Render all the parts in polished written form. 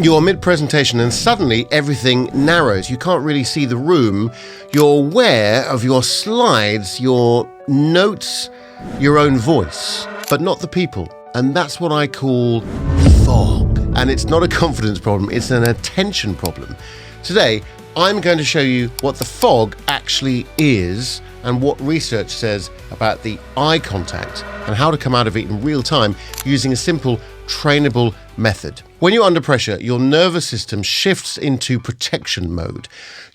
You're mid-presentation and suddenly everything narrows. You can't really see the room. You're aware of your slides, your notes, your own voice, but not the people. And that's what I call fog. And it's not a confidence problem, it's an attention problem. Today, I'm going to show you what the fog actually is and what research says about the eye contact and how to come out of it in real time using a simple, trainable method. When you're under pressure, your nervous system shifts into protection mode.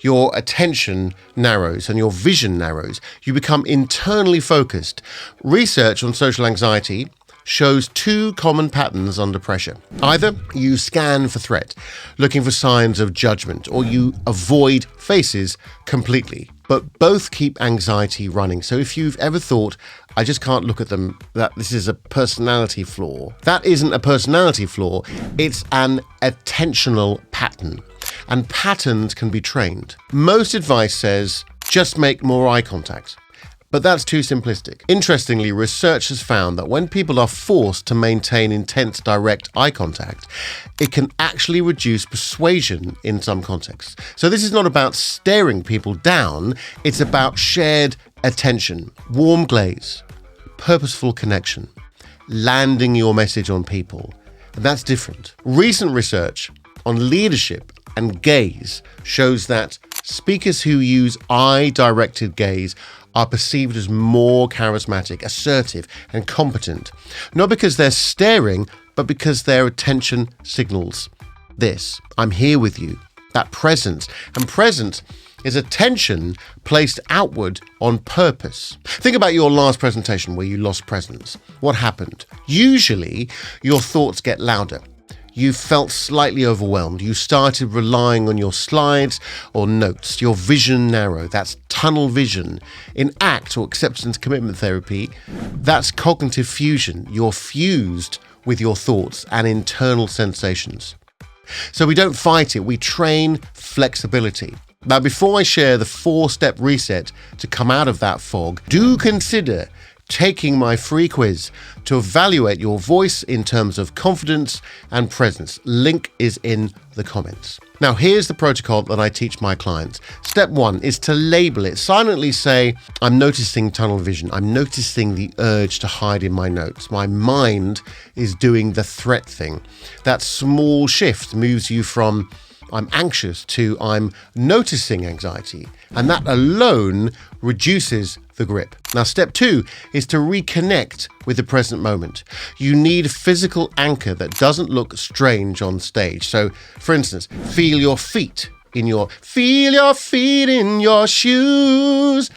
Your attention narrows and your vision narrows. You become internally focused. Research on social anxiety shows two common patterns under pressure. Either you scan for threat, looking for signs of judgment, or you avoid faces completely. But both keep anxiety running. So if you've ever thought, I just can't look at them, that this is a personality flaw, that isn't a personality flaw, it's an attentional pattern. And patterns can be trained. Most advice says, just make more eye contact. But that's too simplistic. Interestingly, research has found that when people are forced to maintain intense direct eye contact, it can actually reduce persuasion in some contexts. So this is not about staring people down, it's about shared attention, warm glaze, purposeful connection, landing your message on people. And that's different. Recent research on leadership and gaze shows that speakers who use eye-directed gaze are perceived as more charismatic, assertive, and competent. Not because they're staring, but because their attention signals this: I'm here with you. That presence. And presence is attention placed outward on purpose. Think about your last presentation where you lost presence. What happened? Usually, your thoughts get louder. You felt slightly overwhelmed. You started relying on your slides or notes. Your vision narrowed. That's tunnel vision. In ACT, or acceptance commitment therapy, that's cognitive fusion. You're fused with your thoughts and internal sensations. So we don't fight it, we train flexibility. Now, before I share the 4-step reset to come out of that fog, do consider taking my free quiz to evaluate your voice in terms of confidence and presence. Link is in the comments. Now, here's the protocol that I teach my clients. Step 1 is to label it. Silently say, I'm noticing tunnel vision. I'm noticing the urge to hide in my notes. My mind is doing the threat thing. That small shift moves you from I'm anxious to I'm noticing anxiety. And that alone reduces the grip. Now, step 2 is to reconnect with the present moment. You need a physical anchor that doesn't look strange on stage. So, for instance, feel your feet in your shoes.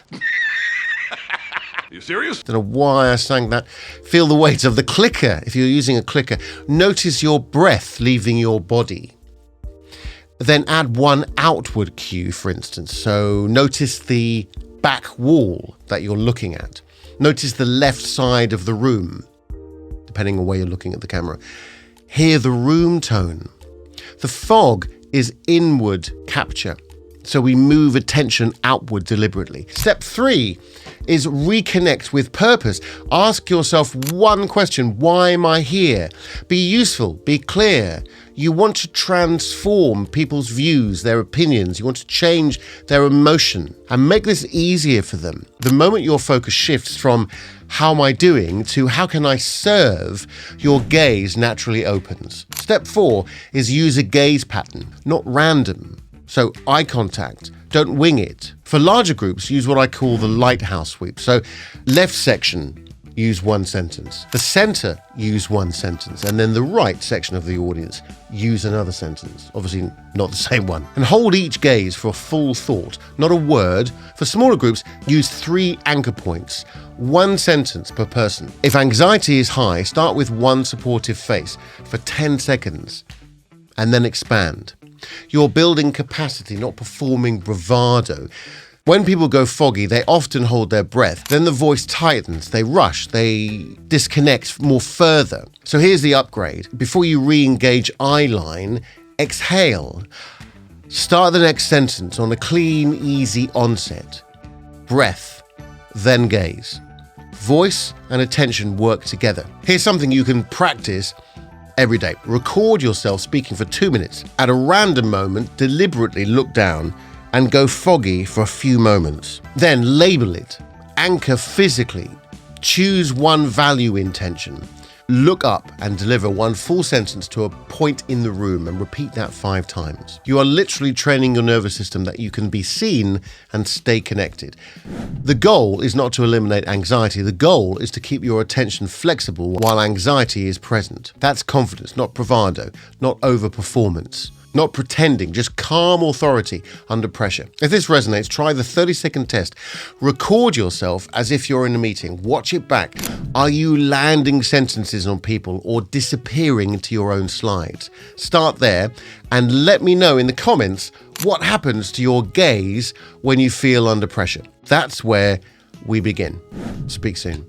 You serious? Don't know why I sang that. Feel the weight of the clicker. If you're using a clicker, notice your breath leaving your body. Then add one outward cue, for instance. So notice the back wall that you're looking at. Notice the left side of the room, depending on where you're looking at the camera. Hear the room tone. The fog is inward capture. So we move attention outward deliberately. Step 3 is reconnect with purpose. Ask yourself one question: why am I here? Be useful, be clear. You want to transform people's views, their opinions. You want to change their emotion and make this easier for them. The moment your focus shifts from how am I doing to how can I serve, your gaze naturally opens. Step 4 is use a gaze pattern, not random. So eye contact, don't wing it. For larger groups, use what I call the lighthouse sweep. So left section, use one sentence. The center, use one sentence. And then the right section of the audience, use another sentence. Obviously not the same one. And hold each gaze for a full thought, not a word. For smaller groups, use 3 anchor points, 1 sentence per person. If anxiety is high, start with one supportive face for 10 seconds and then expand. You're building capacity, not performing bravado. When people go foggy, they often hold their breath. Then the voice tightens, they rush, they disconnect more further. So here's the upgrade. Before you re-engage eye line, exhale. Start the next sentence on a clean, easy onset. Breath, then gaze. Voice and attention work together. Here's something you can practice every day. Record yourself speaking for 2 minutes. At a random moment, deliberately look down and go foggy for a few moments. Then label it. Anchor physically. Choose one value intention. Look up and deliver one full sentence to a point in the room and repeat that 5 times. You are literally training your nervous system that you can be seen and stay connected. The goal is not to eliminate anxiety. The goal is to keep your attention flexible while anxiety is present. That's confidence, not bravado, not overperformance. Not pretending, just calm authority under pressure. If this resonates, try the 30-second test. Record yourself as if you're in a meeting. Watch it back. Are you landing sentences on people or disappearing into your own slides? Start there and let me know in the comments what happens to your gaze when you feel under pressure. That's where we begin. Speak soon.